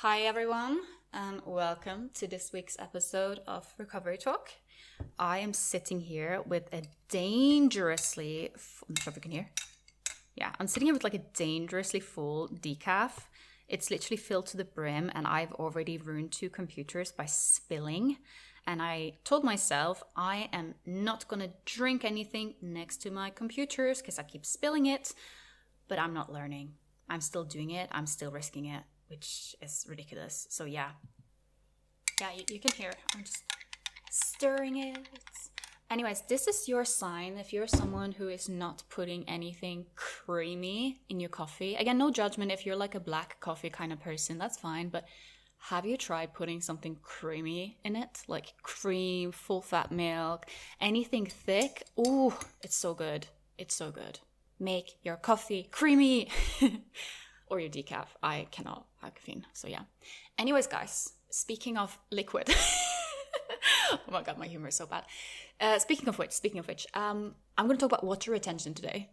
Hi, everyone, and welcome to this week's episode of Recovery Talk. I am sitting here with a dangerously, I'm not sure if you can hear. Yeah, I'm sitting here with like a dangerously full decaf. It's literally filled to the brim, and I've already ruined 2 computers by spilling. And I told myself I am not gonna drink anything next to my computers because I keep spilling it, but I'm not learning. I'm still doing it, I'm still risking it, which is ridiculous. So yeah, you can hear I'm just stirring it. Anyways, this is your sign if you're someone who is not putting anything creamy in your coffee. Again, no judgment if you're like a black coffee kind of person, that's fine, but have you tried putting something creamy in it? Like cream, full fat milk, anything thick? Ooh, it's so good. It's so good. Make your coffee creamy. Or your decaf. I cannot have caffeine, so yeah. Anyways, guys, speaking of liquid. Oh my god, my humor is so bad. Speaking of which, I'm going to talk about water retention today.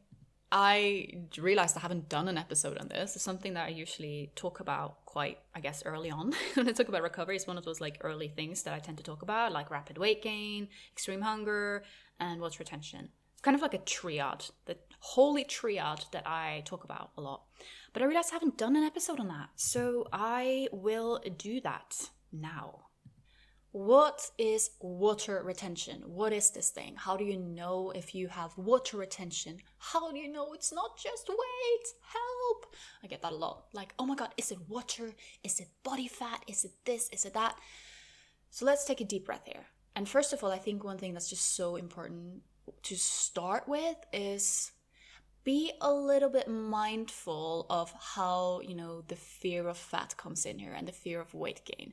I realized I haven't done an episode on this. It's something that I usually talk about quite, I guess, early on. When I talk about recovery, it's one of those like early things that I tend to talk about, like rapid weight gain, extreme hunger, and water retention. It's kind of like a triad, the holy triad that I talk about a lot. But I realized I haven't done an episode on that, so I will do that now. What is water retention? What is this thing? How do you know if you have water retention? How do you know it's not just weight? Help! I get that a lot. Like, oh my god, is it water? Is it body fat? Is it this? Is it that? So let's take a deep breath here. And first of all, I think one thing that's just so important to start with is be a little bit mindful of how, the fear of fat comes in here and the fear of weight gain.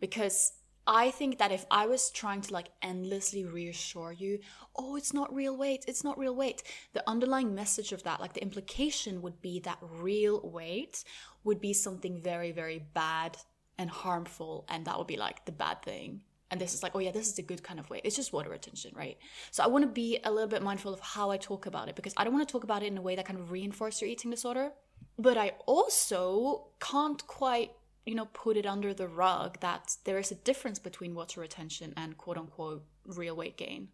Because I think that if I was trying to like endlessly reassure you, oh, it's not real weight, the underlying message of that, like the implication would be that real weight would be something very, very bad and harmful, and that would be like the bad thing. And this is like, oh yeah, this is the good kind of weight. It's just water retention, right? So I want to be a little bit mindful of how I talk about it, because I don't want to talk about it in a way that kind of reinforces your eating disorder. But I also can't quite, put it under the rug that there is a difference between water retention and quote unquote real weight gain.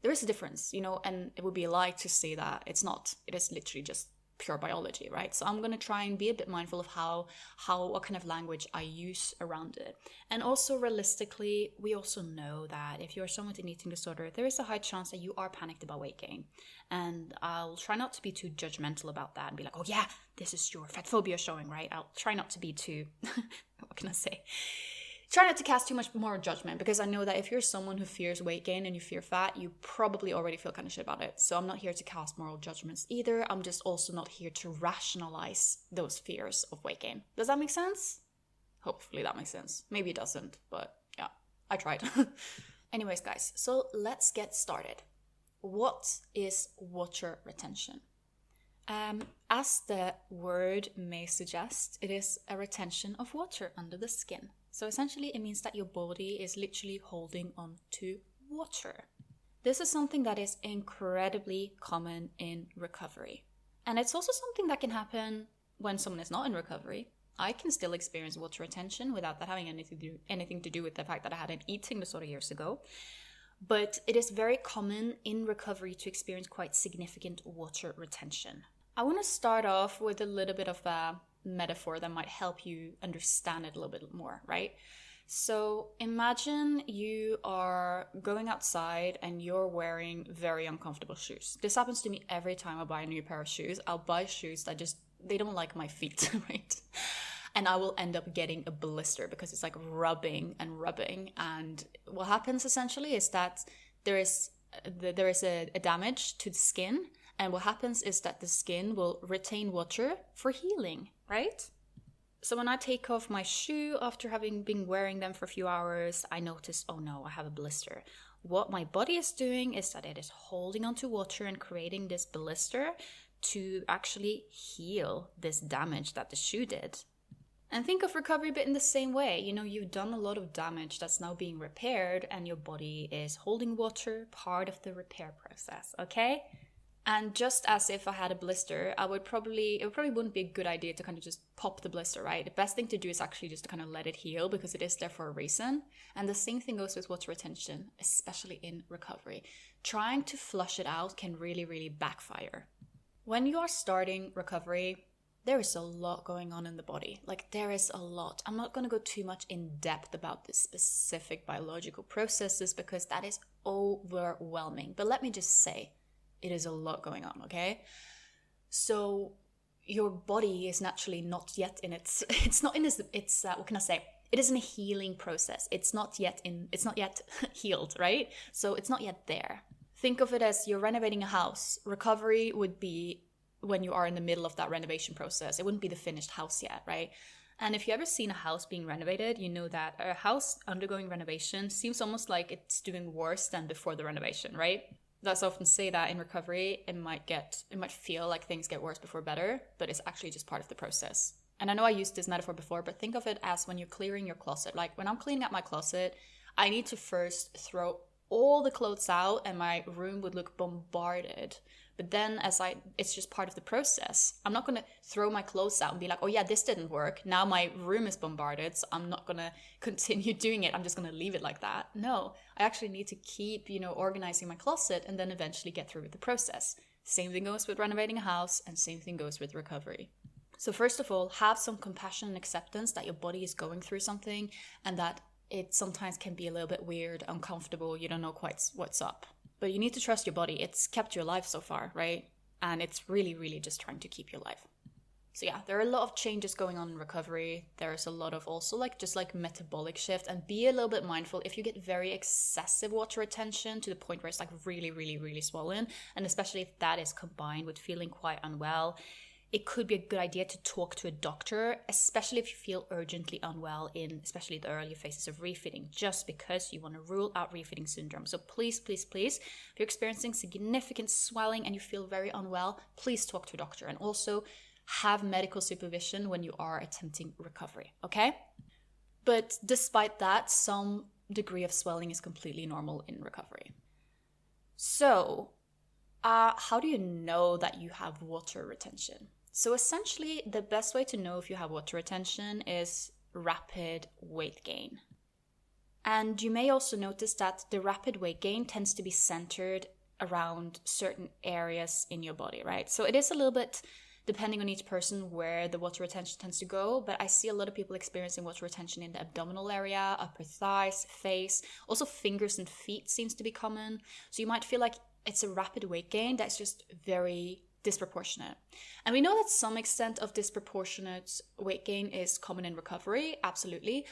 There is a difference, and it would be a lie to say that it's not. It is literally just pure biology, right? So I'm going to try and be a bit mindful of what kind of language I use around it. And also realistically, we also know that if you're someone with an eating disorder, there is a high chance that you are panicked about weight gain. And I'll try not to be too judgmental about that and be like, oh yeah, this is your fat phobia showing, right? I'll try not to be too, what can I say? Try not to cast too much more judgment, because I know that if you're someone who fears weight gain and you fear fat, you probably already feel kind of shit about it. So I'm not here to cast moral judgments either. I'm just also not here to rationalize those fears of weight gain. Does that make sense? Hopefully that makes sense. Maybe it doesn't, but yeah, I tried. Anyways, guys, so let's get started. What is water retention? As the word may suggest, it is a retention of water under the skin. So essentially it means that your body is literally holding on to water. This is something that is incredibly common in recovery. And it's also something that can happen when someone is not in recovery. I can still experience water retention without that having anything to do with the fact that I had an eating disorder years ago. But it is very common in recovery to experience quite significant water retention. I want to start off with a little bit of a metaphor that might help you understand it a little bit more, right? So imagine you are going outside and you're wearing very uncomfortable shoes. This happens to me every time I buy a new pair of shoes. I'll buy shoes that they don't like my feet, right? And I will end up getting a blister because it's like rubbing. And what happens essentially is that there is a damage to the skin. And what happens is that the skin will retain water for healing, right? So when I take off my shoe after having been wearing them for a few hours, I notice, oh no, I have a blister. What my body is doing is that it is holding onto water and creating this blister to actually heal this damage that the shoe did. And think of recovery a bit in the same way. You've done a lot of damage that's now being repaired, and your body is holding water, part of the repair process, okay? And just as if I had a blister, it probably wouldn't be a good idea to kind of just pop the blister, right? The best thing to do is actually just to kind of let it heal, because it is there for a reason. And the same thing goes with water retention, especially in recovery. Trying to flush it out can really, really backfire. When you are starting recovery, there is a lot going on in the body. Like, there is a lot. I'm not going to go too much in depth about the specific biological processes because that is overwhelming. But let me just say, it is a lot going on, okay? So your body is naturally not yet in what can I say? It is in a healing process. It's not yet healed, right? So it's not yet there. Think of it as you're renovating a house. Recovery would be when you are in the middle of that renovation process. It wouldn't be the finished house yet, right? And if you ever seen a house being renovated, you know that a house undergoing renovation seems almost like it's doing worse than before the renovation, right? That's often say that in recovery, it might feel like things get worse before better, but it's actually just part of the process. And I know I used this metaphor before, but think of it as when you're clearing your closet. Like, when I'm cleaning out my closet, I need to first throw all the clothes out and my room would look bombarded. But then it's just part of the process. I'm not going to throw my clothes out and be like, oh yeah, this didn't work. Now my room is bombarded, so I'm not going to continue doing it. I'm just going to leave it like that. No, I actually need to keep, organizing my closet and then eventually get through with the process. Same thing goes with renovating a house, and same thing goes with recovery. So first of all, have some compassion and acceptance that your body is going through something and that it sometimes can be a little bit weird, uncomfortable. You don't know quite what's up. But you need to trust your body. It's kept you alive so far, right? And it's really, really just trying to keep you alive. So yeah, there are a lot of changes going on in recovery. There's a lot of also just metabolic shift, and be a little bit mindful if you get very excessive water retention to the point where it's like really, really, really swollen. And especially if that is combined with feeling quite unwell, it could be a good idea to talk to a doctor, especially if you feel urgently unwell in especially the earlier phases of refeeding, just because you want to rule out refeeding syndrome. So please, please, please, if you're experiencing significant swelling and you feel very unwell, please talk to a doctor, and also have medical supervision when you are attempting recovery, okay? But despite that, some degree of swelling is completely normal in recovery. So, how do you know that you have water retention? So essentially, the best way to know if you have water retention is rapid weight gain. And you may also notice that the rapid weight gain tends to be centered around certain areas in your body, right? So it is a little bit depending on each person where the water retention tends to go, but I see a lot of people experiencing water retention in the abdominal area, upper thighs, face, also fingers and feet seems to be common. So you might feel like it's a rapid weight gain that's just very disproportionate. And we know that some extent of disproportionate weight gain is common in recovery, absolutely.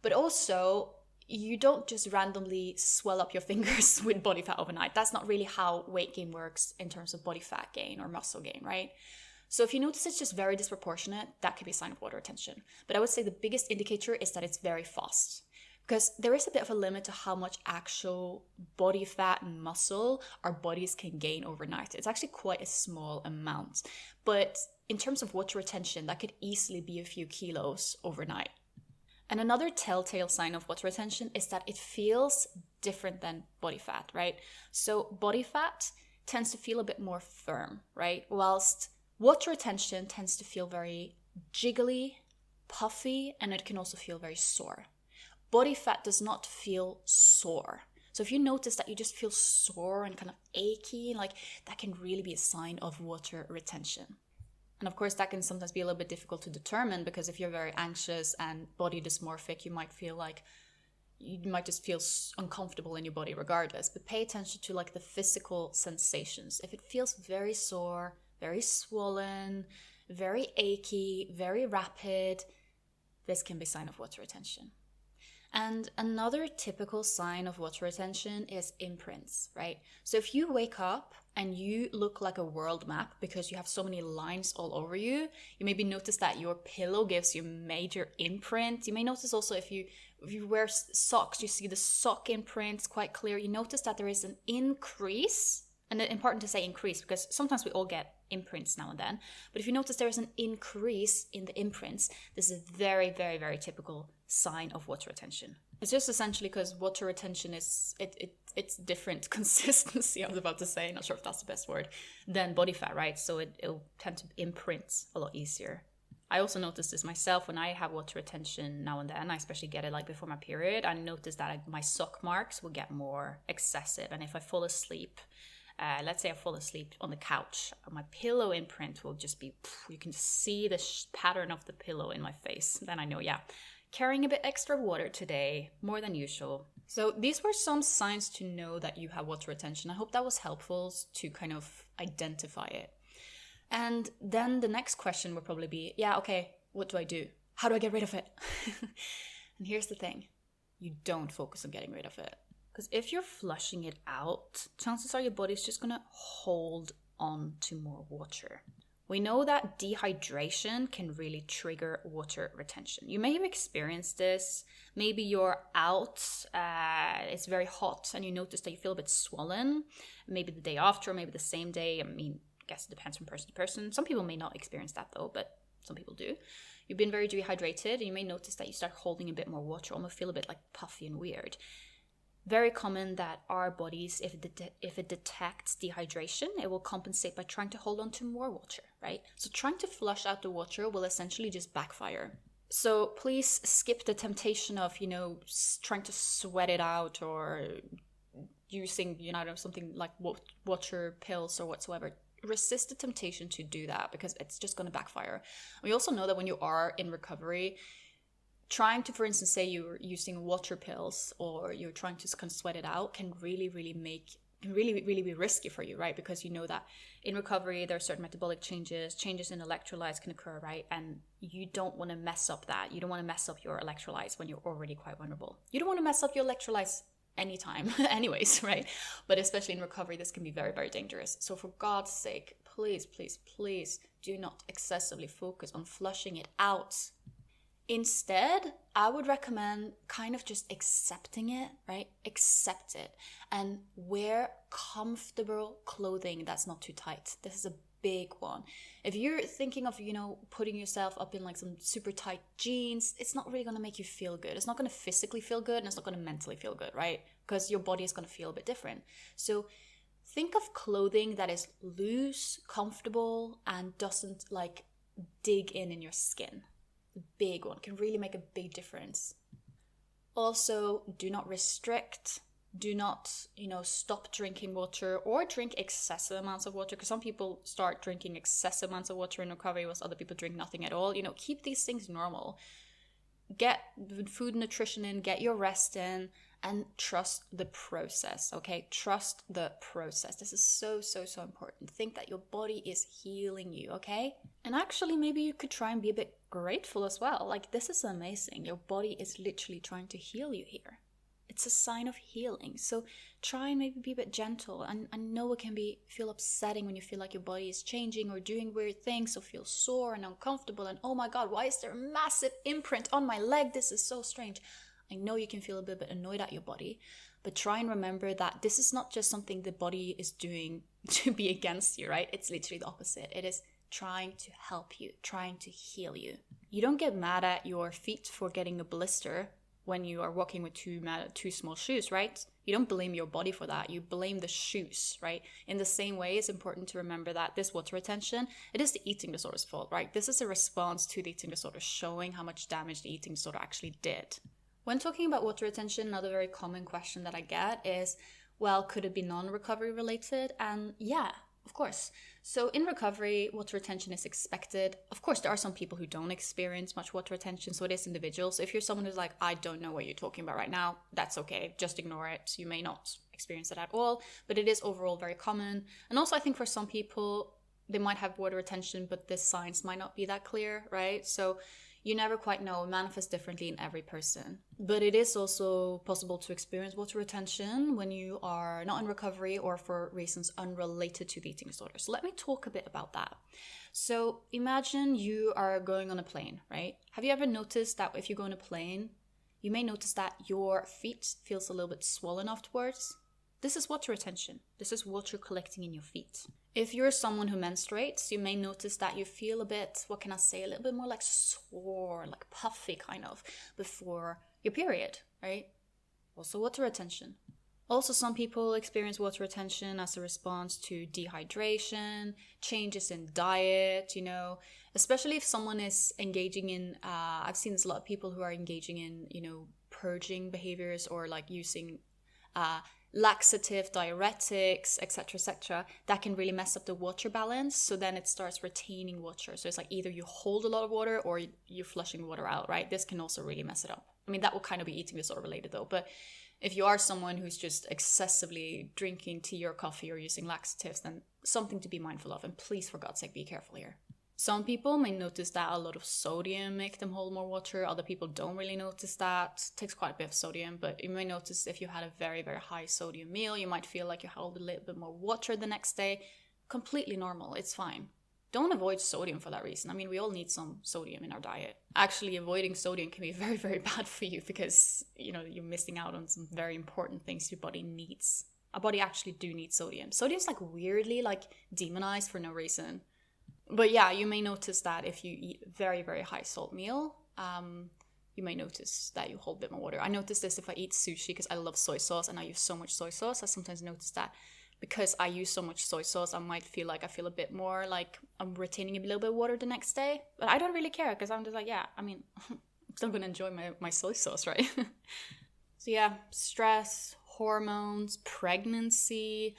But also, you don't just randomly swell up your fingers with body fat overnight. That's not really how weight gain works in terms of body fat gain or muscle gain, right? So if you notice it's just very disproportionate, that could be a sign of water retention. But I would say the biggest indicator is that it's very fast. Because there is a bit of a limit to how much actual body fat and muscle our bodies can gain overnight. It's actually quite a small amount. But in terms of water retention, that could easily be a few kilos overnight. And another telltale sign of water retention is that it feels different than body fat, right? So body fat tends to feel a bit more firm, right? Whilst water retention tends to feel very jiggly, puffy, and it can also feel very sore. Body fat does not feel sore. So if you notice that you just feel sore and kind of achy, like that can really be a sign of water retention. And of course, that can sometimes be a little bit difficult to determine, because if you're very anxious and body dysmorphic, you might just feel uncomfortable in your body regardless. But pay attention to the physical sensations. If it feels very sore, very swollen, very achy, very rapid, this can be a sign of water retention. And another typical sign of water retention is imprints, right? So if you wake up and you look like a world map because you have so many lines all over you, you maybe notice that your pillow gives you major imprint. You may notice also if you wear socks, you see the sock imprints quite clear. You notice that there is an and it's important to say increase because sometimes we all get imprints now and then. But if you notice there is an increase in the imprints, this is a very, very, very typical sign of water retention. It's just essentially because water retention is it's different consistency, I was about to say, not sure if that's the best word, than body fat, right? So it'll tend to imprint a lot easier. I also notice this myself when I have water retention now and then. I especially get it like before my period. I notice that my sock marks will get more excessive. And if I fall asleep, let's say I fall asleep on the couch, my pillow imprint will just be, you can just see the pattern of the pillow in my face. Then I know, yeah, carrying a bit extra water today, more than usual. So these were some signs to know that you have water retention. I hope that was helpful to kind of identify it. And then the next question would probably be, yeah, okay, what do I do? How do I get rid of it? And here's the thing. You don't focus on getting rid of it. Because if you're flushing it out, chances are your body's just going to hold on to more water. We know that dehydration can really trigger water retention. You may have experienced this. Maybe you're out, it's very hot, and you notice that you feel a bit swollen. Maybe the day after, or maybe the same day. I guess it depends from person to person. Some people may not experience that though, but some people do. You've been very dehydrated, and you may notice that you start holding a bit more water, almost feel a bit like puffy and weird. Very common that our bodies, if it detects dehydration, it will compensate by trying to hold on to more water, right? So trying to flush out the water will essentially just backfire. So please skip the temptation of, trying to sweat it out or using, something like water pills or whatsoever. Resist the temptation to do that because it's just going to backfire. We also know that when you are in recovery, trying to, for instance, say you're using water pills or you're trying to kind of sweat it out can really be risky for you, right? Because you know that in recovery, there are certain metabolic changes in electrolytes can occur, right? And you don't want to mess up that. You don't want to mess up your electrolytes when you're already quite vulnerable. You don't want to mess up your electrolytes anytime anyways, right? But especially in recovery, this can be very, very dangerous. So for God's sake, please, please, please do not excessively focus on flushing it out. Instead, I would recommend kind of just accepting it, right? Accept it and wear comfortable clothing that's not too tight. This is a big one. If you're thinking of, putting yourself up in like some super tight jeans, it's not really going to make you feel good. It's not going to physically feel good and it's not going to mentally feel good, right? Because your body is going to feel a bit different. So think of clothing that is loose, comfortable, and doesn't like dig in your skin. The big one can really make a big difference. Also, do not restrict. Do not, stop drinking water or drink excessive amounts of water, because some people start drinking excessive amounts of water in recovery whilst other people drink nothing at all. Keep these things normal. Get food and nutrition in, get your rest in, and trust the process, okay? Trust the process. This is so, so, so important. Think that your body is healing you, okay? And actually, maybe you could try and be a bit grateful as well. Like, this is amazing. Your body is literally trying to heal you here. It's a sign of healing. So try and maybe be a bit gentle. And I know it can feel upsetting when you feel like your body is changing or doing weird things or feel sore and uncomfortable. And oh my God, why is there a massive imprint on my leg? This is so strange. I know you can feel a bit annoyed at your body, but try and remember that this is not just something the body is doing to be against you, right? It's literally the opposite. It is trying to help you, trying to heal you. You don't get mad at your feet for getting a blister when you are walking with too small shoes, right? You don't blame your body for that. You blame the shoes, right? In the same way, it's important to remember that this water retention, it is the eating disorder's fault, right? This is a response to the eating disorder, showing how much damage the eating disorder actually did. When talking about water retention, another very common question that I get is, well, could it be non-recovery related? And yeah, of course. So in recovery, water retention is expected. Of course, there are some people who don't experience much water retention, so it is individual. So if you're someone who's like, I don't know what you're talking about right now, that's okay. Just ignore it. You may not experience it at all, but it is overall very common. And also I think for some people, they might have water retention, but the signs might not be that clear, right? So you never quite know, it manifests differently in every person. But it is also possible to experience water retention when you are not in recovery or for reasons unrelated to the eating disorder. So let me talk a bit about that. So imagine you are going on a plane, right? Have you ever noticed that if you go on a plane, you may notice that your feet feels a little bit swollen afterwards? This is water retention. This is water collecting in your feet. If you're someone who menstruates, you may notice that you feel a bit, what can I say, a little bit more like sore, like puffy kind of, before your period, right? Also water retention. Also, some people experience water retention as a response to dehydration, changes in diet, especially if someone is engaging in, I've seen this a lot of people who are engaging in, purging behaviors or like using laxative, diuretics, etc., that can really mess up the water balance. So then it starts retaining water. So it's like either you hold a lot of water or you're flushing water out, right? This can also really mess it up. I mean, that will kind of be eating disorder related though, but if you are someone who's just excessively drinking tea or coffee or using laxatives, then something to be mindful of. And please, for God's sake, be careful here. Some people may notice that a lot of sodium make them hold more water. Other people don't really notice that. It takes quite a bit of sodium, but you may notice if you had a very, very high sodium meal, you might feel like you held a little bit more water the next day. Completely normal. It's fine. Don't avoid sodium for that reason. I mean, we all need some sodium in our diet. Actually, avoiding sodium can be very, very bad for you because, you're missing out on some very important things your body needs. Our body actually do need sodium. Sodium's like weirdly demonized for no reason. But yeah, you may notice that if you eat very, very high salt meal, you may notice that you hold a bit more water. I notice this if I eat sushi because I love soy sauce and I use so much soy sauce. I sometimes notice that because I use so much soy sauce, I might feel like I feel a bit more like I'm retaining a little bit of water the next day. But I don't really care because I'm just like, yeah, I mean, I'm still going to enjoy my soy sauce, right? So yeah, stress, hormones, pregnancy,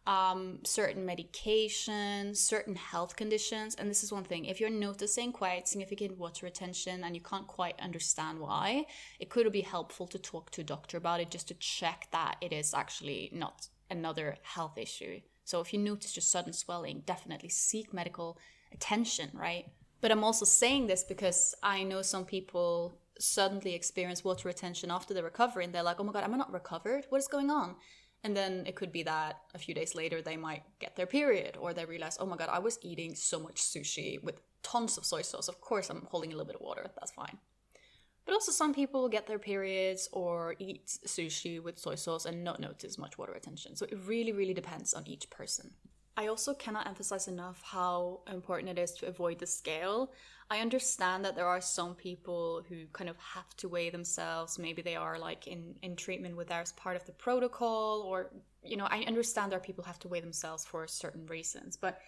certain medications, certain health conditions. And this is one thing, if you're noticing quite significant water retention and you can't quite understand why, it could be helpful to talk to a doctor about it just to check that it is actually not another health issue. So if you notice just sudden swelling, definitely seek medical attention, right? But I'm also saying this because I know some people suddenly experience water retention after the recovery and they're like, oh my God, am I not recovered? What is going on? And then it could be that a few days later they might get their period or they realize, oh my God, I was eating so much sushi with tons of soy sauce. Of course, I'm holding a little bit of water. That's fine. But also some people get their periods or eat sushi with soy sauce and not notice much water retention. So it really, really depends on each person. I also cannot emphasize enough how important it is to avoid the scale. I understand that there are some people who kind of have to weigh themselves. Maybe they are like in treatment with as part of the protocol or, I understand there are people who have to weigh themselves for certain reasons. But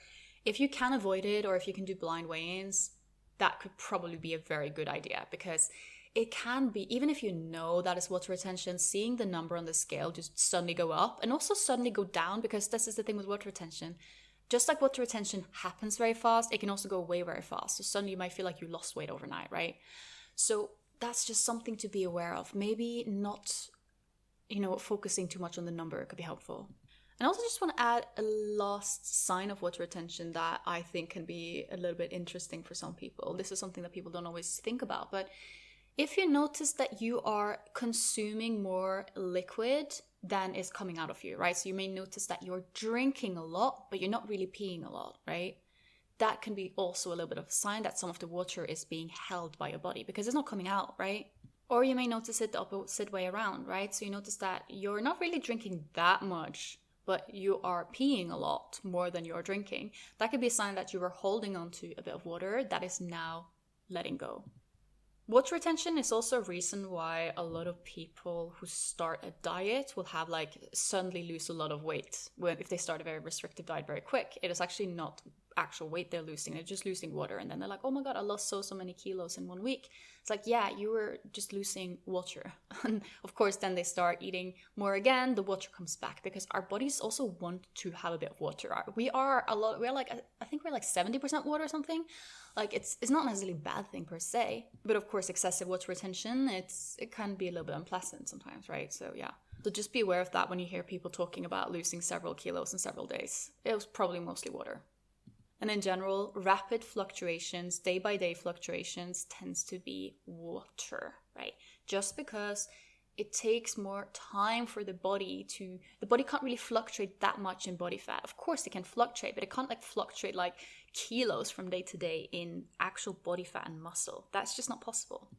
if you can avoid it or if you can do blind weigh-ins, that could probably be a very good idea because it can be, even if you know that is water retention, seeing the number on the scale just suddenly go up and also suddenly go down, because this is the thing with water retention. Just like water retention happens very fast, it can also go away very fast. So suddenly you might feel like you lost weight overnight, right? So that's just something to be aware of. Maybe not, focusing too much on the number could be helpful. And I also just want to add a last sign of water retention that I think can be a little bit interesting for some people. This is something that people don't always think about, but if you notice that you are consuming more liquid than is coming out of you, right? So you may notice that you're drinking a lot, but you're not really peeing a lot, right? That can be also a little bit of a sign that some of the water is being held by your body because it's not coming out, right? Or you may notice it the opposite way around, right? So you notice that you're not really drinking that much, but you are peeing a lot more than you're drinking. That could be a sign that you were holding on to a bit of water that is now letting go. Water retention is also a reason why a lot of people who start a diet will have suddenly lose a lot of weight if they start a very restrictive diet very quick. It is actually not actual weight they're losing, they're just losing water, and then they're like, oh my God, I lost so many kilos in 1 week. It's like, yeah, you were just losing water. And of course then they start eating more again, the water comes back because our bodies also want to have a bit of water. I think we're 70% water or something. It's not necessarily a bad thing per se, but of course excessive water retention, it can be a little bit unpleasant sometimes, right? So yeah, so just be aware of that when you hear people talking about losing several kilos in several days. It was probably mostly water. And in general, rapid fluctuations, day-by-day fluctuations tends to be water, right? Just because it takes more time for the body can't really fluctuate that much in body fat. Of course it can fluctuate, but it can't fluctuate kilos from day to day in actual body fat and muscle. That's just not possible.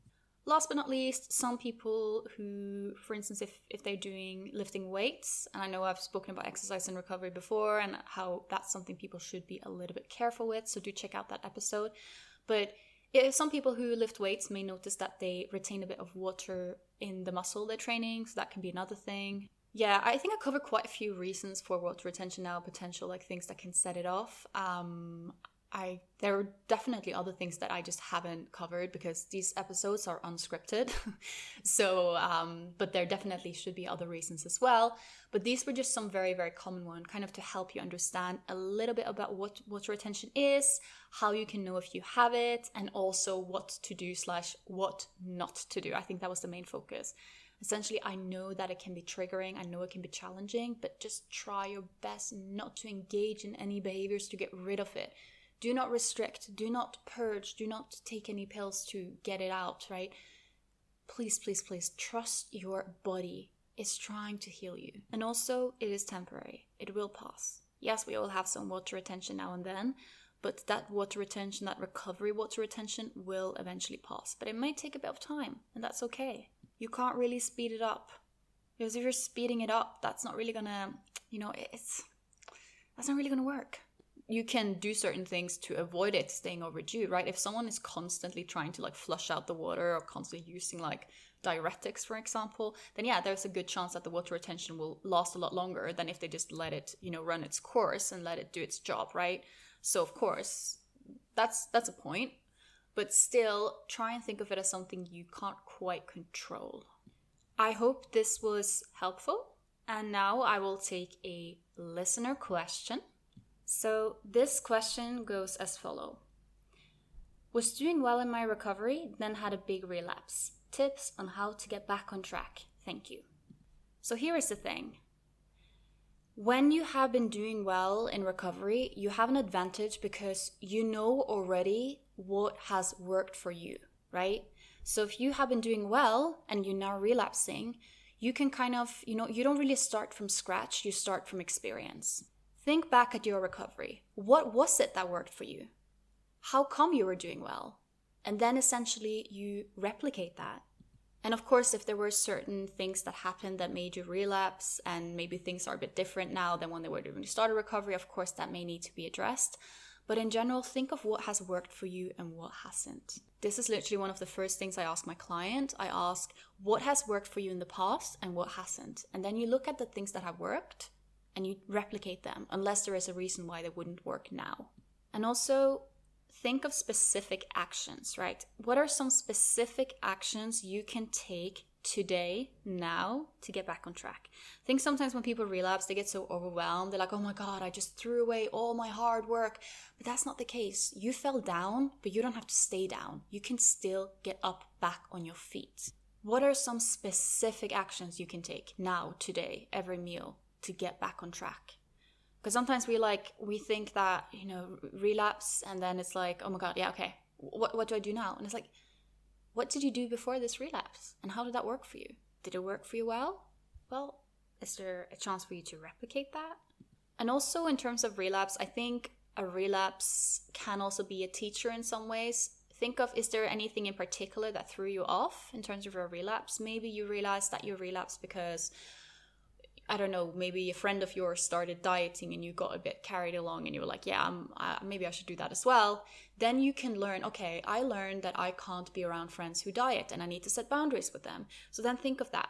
Last but not least, some people who, for instance, if they're doing lifting weights, and I know I've spoken about exercise and recovery before and how that's something people should be a little bit careful with, so do check out that episode. But some people who lift weights may notice that they retain a bit of water in the muscle they're training, so that can be another thing. Yeah, I think I covered quite a few reasons for water retention now, potential like things that can set it off. There are definitely other things that I just haven't covered because these episodes are unscripted. So, but there definitely should be other reasons as well. But these were just some very, very common ones, kind of to help you understand a little bit about what water retention is, how you can know if you have it, and also what to do / what not to do. I think that was the main focus. Essentially, I know that it can be triggering, I know it can be challenging, but just try your best not to engage in any behaviors to get rid of it. Do not restrict, do not purge, do not take any pills to get it out, right? Please, please, please trust your body is trying to heal you. And also, it is temporary. It will pass. Yes, we all have some water retention now and then, but that water retention, that recovery water retention will eventually pass. But it might take a bit of time, and that's okay. You can't really speed it up. Because if you're speeding it up, that's not really gonna, that's not really gonna work. You can do certain things to avoid it staying overdue, right? If someone is constantly trying to like flush out the water or constantly using like diuretics, for example, then yeah, there's a good chance that the water retention will last a lot longer than if they just let it, run its course and let it do its job, right? So of course, that's a point, but still try and think of it as something you can't quite control. I hope this was helpful. And now I will take a listener question. So this question goes as follows. Was doing well in my recovery, then had a big relapse. Tips on how to get back on track. Thank you. So here is the thing. When you have been doing well in recovery, you have an advantage because you know already what has worked for you, right? So if you have been doing well and you're now relapsing, you can kind of, you don't really start from scratch, you start from experience. Think back at your recovery. What was it that worked for you? How come you were doing well? And then essentially you replicate that. And of course, if there were certain things that happened that made you relapse and maybe things are a bit different now than when they were when you started recovery, of course, that may need to be addressed. But in general, think of what has worked for you and what hasn't. This is literally one of the first things I ask my client. I ask, what has worked for you in the past and what hasn't? And then you look at the things that have worked and you replicate them, unless there is a reason why they wouldn't work now. And also, think of specific actions, right? What are some specific actions you can take today, now, to get back on track? I think sometimes when people relapse, they get so overwhelmed. They're like, oh my God, I just threw away all my hard work. But that's not the case. You fell down, but you don't have to stay down. You can still get up back on your feet. What are some specific actions you can take now, today, every meal, to get back on track? Because sometimes we think that, relapse, and then it's like, oh my God, yeah, okay, what do I do now? And it's like, what did you do before this relapse? And how did that work for you? Did it work for you well? Well, is there a chance for you to replicate that? And also in terms of relapse, I think a relapse can also be a teacher in some ways. Think of, is there anything in particular that threw you off in terms of your relapse? Maybe you realized that you relapsed because, I don't know, maybe a friend of yours started dieting and you got a bit carried along and you were like, yeah, maybe I should do that as well. Then you can learn, okay, I learned that I can't be around friends who diet and I need to set boundaries with them. So then think of that.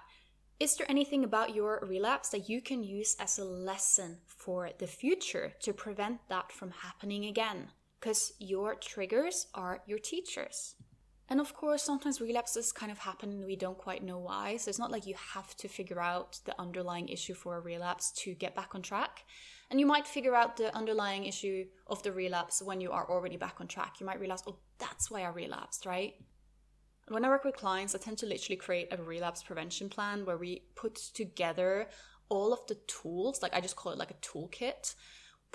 Is there anything about your relapse that you can use as a lesson for the future to prevent that from happening again? Because your triggers are your teachers. And of course, sometimes relapses kind of happen and we don't quite know why. So it's not like you have to figure out the underlying issue for a relapse to get back on track. And you might figure out the underlying issue of the relapse when you are already back on track. You might realize, oh, that's why I relapsed, right? When I work with clients, I tend to literally create a relapse prevention plan where we put together all of the tools, like I just call it like a toolkit,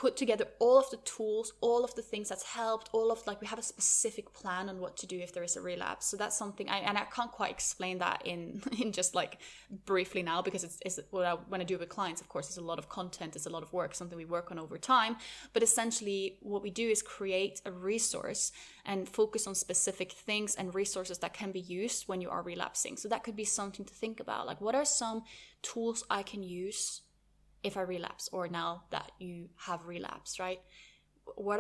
put together all of the tools, all of the things that's helped, all of we have a specific plan on what to do if there is a relapse. So that's something I can't quite explain that in just briefly now, because it's what I want to do with clients. Of course, it's a lot of content, it's a lot of work, something we work on over time. But essentially what we do is create a resource and focus on specific things and resources that can be used when you are relapsing. So that could be something to think about. What are some tools I can use if I relapse, or now that you have relapsed, right? Who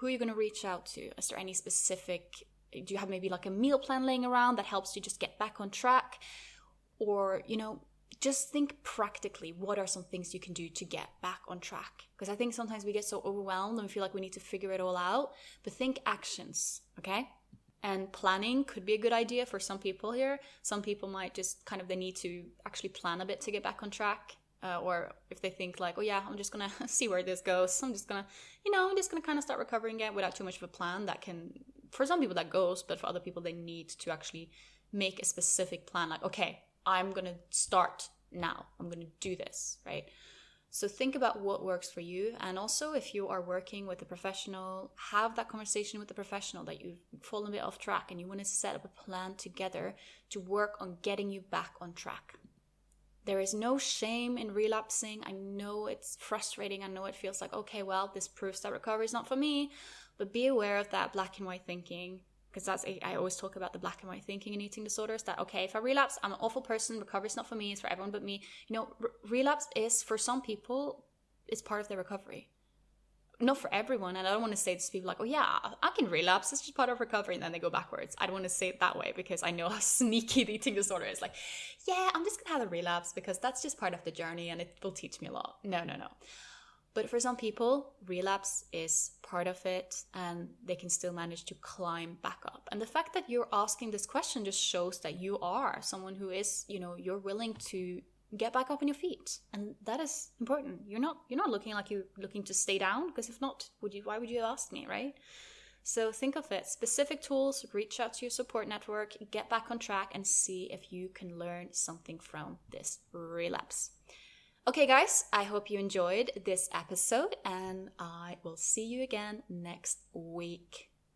are you going to reach out to? Is there any specific, do you have maybe a meal plan laying around that helps you just get back on track? Or, just think practically, what are some things you can do to get back on track? Because I think sometimes we get so overwhelmed and we feel like we need to figure it all out, but think actions, okay? And planning could be a good idea for some people here. Some people might just they need to actually plan a bit to get back on track. Or if they think oh yeah, I'm just gonna see where this goes. I'm just gonna kind of start recovering again without too much of a plan. That can, for some people that goes, but for other people they need to actually make a specific plan. Okay, I'm gonna start now. I'm gonna do this, right? So think about what works for you. And also, if you are working with a professional, have that conversation with the professional that you've fallen a bit off track and you want to set up a plan together to work on getting you back on track. There is no shame in relapsing. I know it's frustrating. I know it feels okay, well, this proves that recovery is not for me. But be aware of that black and white thinking, because I always talk about the black and white thinking in eating disorders, that, okay, if I relapse, I'm an awful person. Recovery is not for me. It's for everyone but me. Relapse is, for some people, it's part of their recovery. Not for everyone, and I don't want to say this to people oh yeah, I can relapse, it's just part of recovery, and then they go backwards. I don't want to say it that way, because I know how sneaky the eating disorder is. Yeah, I'm just gonna have a relapse because that's just part of the journey and it will teach me a lot. No. But for some people, relapse is part of it and they can still manage to climb back up. And the fact that you're asking this question just shows that you are someone who is, you're willing to get back up on your feet, and that is important. You're not looking like you're looking to stay down, because if not, why would you ask me, right? So think of it, specific tools, reach out to your support network, get back on track, and see if you can learn something from this relapse. Okay guys, I hope you enjoyed this episode, and I will see you again next week.